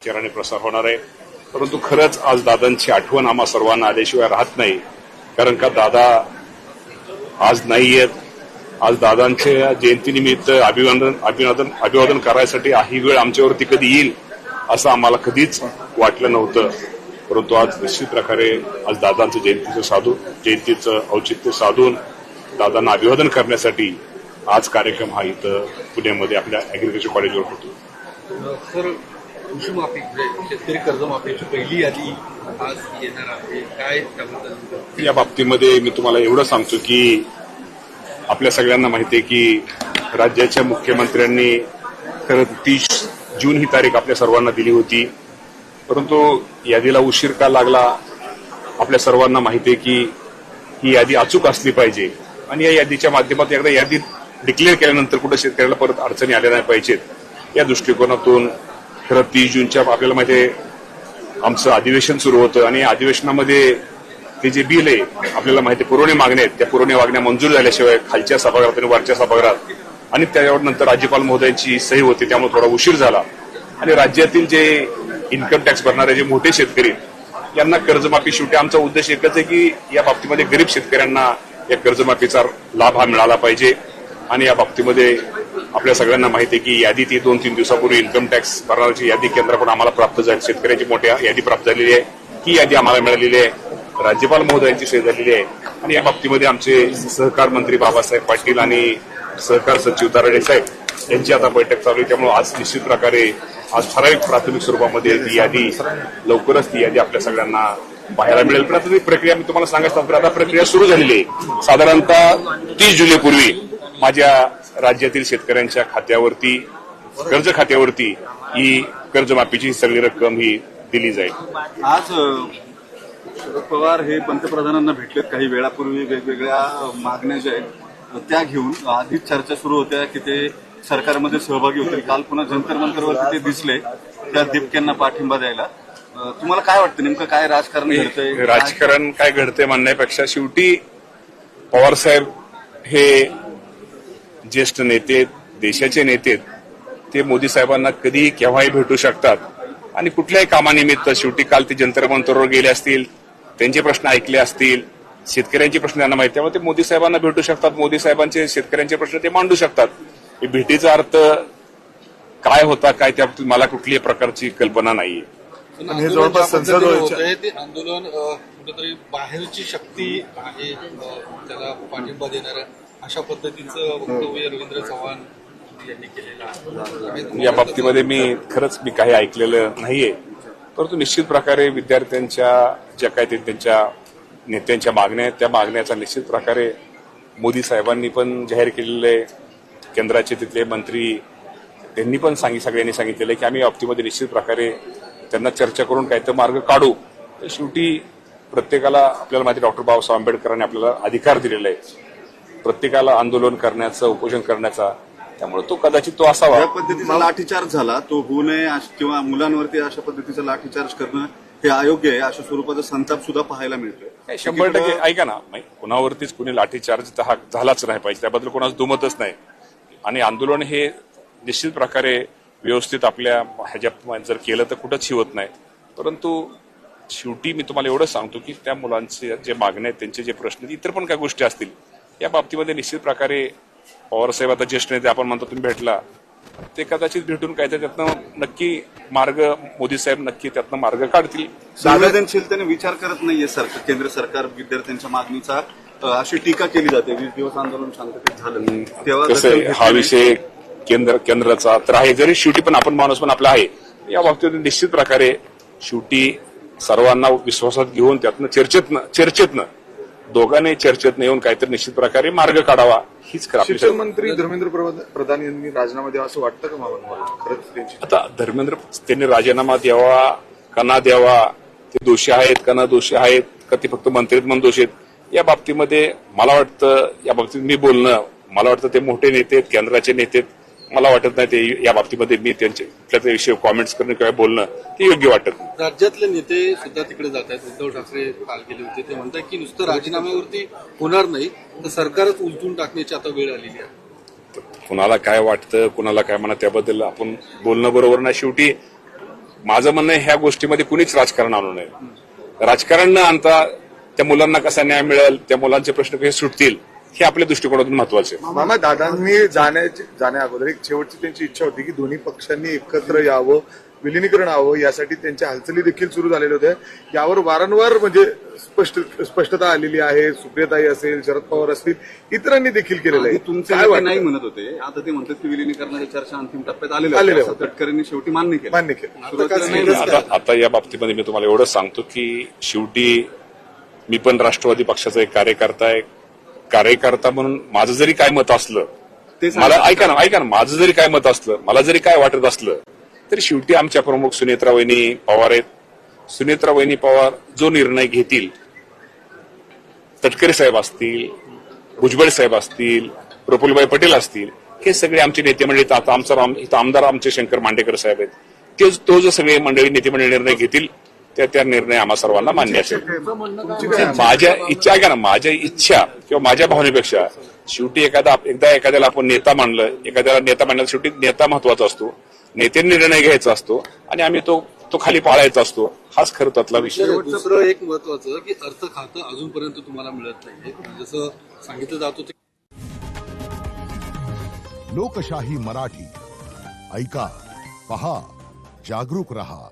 चराने प्रसार होणार आहे. परंतु खरंच आज दादांची आठवण आम्हा सर्वांना आल्याशिवाय राहत नाही. कारण का दादा आज नाहीयेत. आज दादांच्या जयंतीनिमित्त अभिवादन करायसाठी ही वेळ आमच्यावरती कधी येईल असं आम्हाला कधीच वाटलं नव्हतं. परंतु आज निश्चित प्रकारे आज दादांचं जयंतीचं औचित्य साधून दादांना अभिवादन करण्यासाठी आज कार्यक्रम हा इथं पुण्यामध्ये आपल्या ऍग्रिकल्चर कॉलेजवर होतो. सर, कृषीमाफी शेतकरी कर्जमाफीची पहिली यादी आज येणार आहे, काय त्याबद्दल? या बाबतीमध्ये मी तुम्हाला एवढं सांगतो की आपल्या सगळ्यांना माहिती आहे की राज्याच्या मुख्यमंत्र्यांनी खरं 30 जून ही तारीख आपल्या सर्वांना दिली होती. परंतु यादीला उशीर का लागला आपल्या सर्वांना माहिती आहे की ही यादी अचूक असली पाहिजे आणि या यादीच्या माध्यमातून एकदा यादी डिक्लेअर केल्यानंतर कुठे शेतकऱ्याला परत अडचणी आल्या नाही पाहिजेत. या दृष्टिकोनातून खरं 30 जूनच्या आपल्याला माहिती आहे आमचं अधिवेशन सुरू होतं आणि अधिवेशनामध्ये ते जे बिल आहे आपल्याला माहिती पुरवणी मागण्या आहेत त्या पुरवणी मागण्या मंजूर झाल्याशिवाय खालच्या सभागृहात आणि वरच्या सभागृहात आणि त्याच्यावर नंतर राज्यपाल महोदयांची सही होती, त्यामुळे थोडा उशीर झाला. आणि राज्यातील जे इन्कम टॅक्स भरणारे जे मोठे शेतकरी यांना कर्जमाफी, शेवटी आमचा उद्देश एकच आहे की या बाबतीमध्ये गरीब शेतकऱ्यांना या कर्जमाफीचा लाभ हा मिळाला पाहिजे. आणि या बाबतीमध्ये आपल्या सगळ्यांना माहिती आहे की यादी ती 2-3 दिवसापूर्वी इन्कम टॅक्स भरणाऱ्याची यादी केंद्राकडून आम्हाला प्राप्त झाली, शेतकऱ्यांची मोठ्या यादी प्राप्त झालेली आहे. ही यादी आम्हाला मिळालेली आहे, राज्यपाल महोदयांची सही झालेली आहे. आणि या बाबतीमध्ये आमचे सहकार मंत्री बाबासाहेब पाटील आणि सहकार सचिव तारडे साहेब यांची आता बैठक चालू आहे. त्यामुळे आज निश्चित प्रकारे आज ठराविक प्राथमिक स्वरूपामध्ये ती यादी लवकरच ती यादी आपल्या सगळ्यांना पाहायला मिळेल. पण आता ती प्रक्रिया मी तुम्हाला सांगत असतो, आता प्रक्रिया सुरू झालेली आहे. साधारणतः 30 जुलैपूर्वी माझ्या राज्यातील शेतकऱ्यांच्या खात्यावरती, कर्ज खात्यावरती ही कर्जमाफीची सगळी रक्कम ही दिली जाईल. आज शरद पवार हे पंतप्रधानांना भेटलेत काही वेळापूर्वी. वेगवेगळ्या मागण्या ज्या आहेत त्या घेऊन आधीच चर्चा सुरू होत्या की ते सरकारमध्ये सहभागी होतील. काल पुन्हा जंतर मंतरवरती ते दिसले त्या दिपक्यांना पाठिंबा द्यायला. तुम्हाला काय वाटतं, नेमकं काय राजकारण घडतंय? राजकारण काय घडतंय म्हणण्यापेक्षा शेवटी पवारसाहेब हे ज्येष्ठ नेते, देशाचे नेते, ते मोदी साहेबांना कधीही केव्हाही भेटू शकतात आणि कुठल्याही कामानिमित्त. शेवटी काल ते जंतर मंतरवर गेले असतील, त्यांचे प्रश्न ऐकले असतील, शेतकऱ्यांचे प्रश्न त्यांना माहिती, त्यामुळे ते मोदी साहेबांना भेटू शकतात, मोदी साहेबांचे शेतकऱ्यांचे प्रश्न ते मांडू शकतात. भेटीचा अर्थ काय होता काय त्याबाबतीत मला कुठल्याही प्रकारची कल्पना नाहीये. जवळपास संसद होते ते आंदोलन कुठेतरी बाहेरची शक्ती आहे त्याला पाठिंबा देणारं अशा पद्धतीचं वक्तव्य रवींद्र चव्हाण यांनी केलेलं आहे. या बाबतीमध्ये मी काही ऐकलेलं नाहीये. परंतु निश्चित प्रकारे विद्यार्थ्यांच्या ज्या काय त्यांच्या नेत्यांच्या मागण्या आहेत त्या मागण्याचा निश्चित प्रकारे मोदी साहेबांनी पण जाहीर केलेलं आहे. केंद्राचे तिथले मंत्री त्यांनी पण सगळ्यांनी सांगितलेलं आहे की आम्ही बाबतीमध्ये निश्चित प्रकारे त्यांना चर्चा करून काही तर मार्ग काढू. शेवटी प्रत्येकाला आपल्याला माहिती डॉक्टर बाबासाहेब आंबेडकरांनी आपल्याला अधिकार दिलेला आहे प्रत्येकाला आंदोलन करण्याचं, उपोषण करण्याचा. त्यामुळे तो कदाचित तो असावा. या पद्धतीचा लाठीचार्ज झाला तो होऊ नये किंवा मुलांवरती अशा पद्धतीचा लाठीचार्ज करणं हे अयोग्य आहे अशा स्वरूपाचा संताप सुद्धा पाहायला मिळतोय. 100% ऐका ना, कुणावरतीच कुणी लाठीचार्ज झालाच नाही पाहिजे, त्याबद्दल कोणाच दुमतच नाही. आणि आंदोलन हे निश्चित प्रकारे व्यवस्थित आपल्या ह्याच्या जर केलं तर कुठंच होत नाही. परंतु शेवटी मी तुम्हाला एवढं सांगतो की त्या मुलांचे जे मागण्या आहेत, त्यांचे जे प्रश्न, इतर पण काही गोष्टी असतील, या बाबतीमध्ये निश्चित प्रकारे पवारसाहेब आता ज्येष्ठ नेते आपण म्हणतो तुम्ही भेटला, ते कदाचित भेटून काय तर त्यातनं नक्की मार्ग, मोदी साहेब नक्की त्यातनं मार्ग काढतील. संवेदनशीलतेने विचार करत नाहीये सरकार, केंद्र सरकार विद्यार्थ्यांच्या मागणीचा अशी टीका केली जाते. 20 दिवस आंदोलन शांततेत झालं तेव्हा हा विषय केंद्राचा तर आहे, जरी शेवटी पण आपण माणूस पण आपला आहे. या बाबतीत निश्चित प्रकारे शेवटी सर्वांना विश्वासात घेऊन त्यातनं चर्चेतनं दोघांनी चर्चेतनं येऊन काहीतरी निश्चित प्रकारे मार्ग काढावा हीच शिक्षण मंत्री धर्मेंद्र प्रधान यांनी राजीनामा द्यावा असं वाटतं का मला? खरंच आता त्यांनी राजीनामा द्यावा का ना द्यावा, ते दोषी आहेत का ना दोषी आहेत का ते फक्त मंत्रीत म्हणून दोषी आहेत, या बाबतीमध्ये मला वाटतं, या बाबतीत मी बोलणं, मला वाटतं ते मोठे नेते, केंद्राचे नेते, मला वाटत नाही ते या बाबतीमध्ये मी त्यांच्या कुठल्या विषयी कॉमेंट्स करणं किंवा बोलणं ते योग्य वाटत. राज्यातले नेते सुद्धा तिकडे जात आहेत. उद्धव ठाकरे काल गेले होते, ते म्हणतात की नुसतं राजीनाम्यावरती होणार नाही तर सरकारच उलटून टाकण्याची आता वेळ आलेली आहे. कुणाला काय वाटतं, कुणाला काय म्हणा, त्याबद्दल आपण बोलणं बरोबर नाही. शेवटी माझं म्हणणं आहे, ह्या गोष्टीमध्ये कुणीच राजकारण आणू नये. राजकारण न आणता त्या मुलांना कसा न्याय मिळेल, त्या मुलांचे प्रश्न कसे सुटतील, हे आपल्या दृष्टिकोनातून महत्वाचे आहे. मामा, दादांनी जाण्या अगोदर एक शेवटची त्यांची इच्छा होती की दोन्ही पक्षांनी एकत्र यावं, विलिनीकरण व्हावं, यासाठी त्यांच्या हालचाली देखील सुरू झालेल्या होत्या. यावर वारंवार म्हणजे स्पष्टता आलेली आहे. सुप्रियाताई असेल, शरद पवार असतील, इतरांनी देखील केलेलं आहे. तुमचे काय नेते वाटतं? नाही म्हणत होते, आता ते म्हणतात की विलिनीकरणाच्या चर्चा अंतिम टप्प्यात आलेल्या आलेल्या होत्या. तटकरेंनी शेवटी मान्य केलं. मान्य केलं. सुरुवातीला नाही म्हणत. आता या बाबतीमध्ये मी तुम्हाला एवढंच सांगतो की शेवटी मी पण राष्ट्रवादी पक्षाचा एक कार्यकर्ता आहे. कार्यकर्ता म्हणून माझं जरी काय मत असलं, ते मला ऐका ना, माझं जरी काय मत असलं, मला जरी काय वाटत असलं, तरी शेवटी आमच्या प्रमुख सुनेत्रा वहिनी पवार आहेत. सुनेत्रा वहिनी पवार जो निर्णय घेतील, तटकरे साहेब असतील, भुजबळ साहेब असतील, प्रफुल्लभाई पटेल असतील, हे सगळे आमचे नेते मंडळी, आता इथं आमदार आमचे शंकर मांडेकर साहेब आहेत, तो जो सगळे मंडळी नेते मंडळी निर्णय घेतील, त्या निर्णय आम्हा सर्वांना मान्य असेल. माझ्या इच्छा ऐका ना, माझ्या इच्छा किंवा माझ्या भावनेपेक्षा शेवटी एखाद्याला आपण नेता मानलं, एखाद्याला नेता मानलं, शेवटी नेता महत्वाचा असतो, नेत्यांनी निर्णय घ्यायचा असतो आणि आम्ही तो खाली पाळायचा असतो. हाच खरं त्यातला विषय. दुसरं एक महत्वाचं की अर्थ खातं अजूनपर्यंत तुम्हाला मिळत नाहीये. जसं सांगितलं जात होतं. लोकशाही मराठी ऐका, पहा, जागरूक रहा.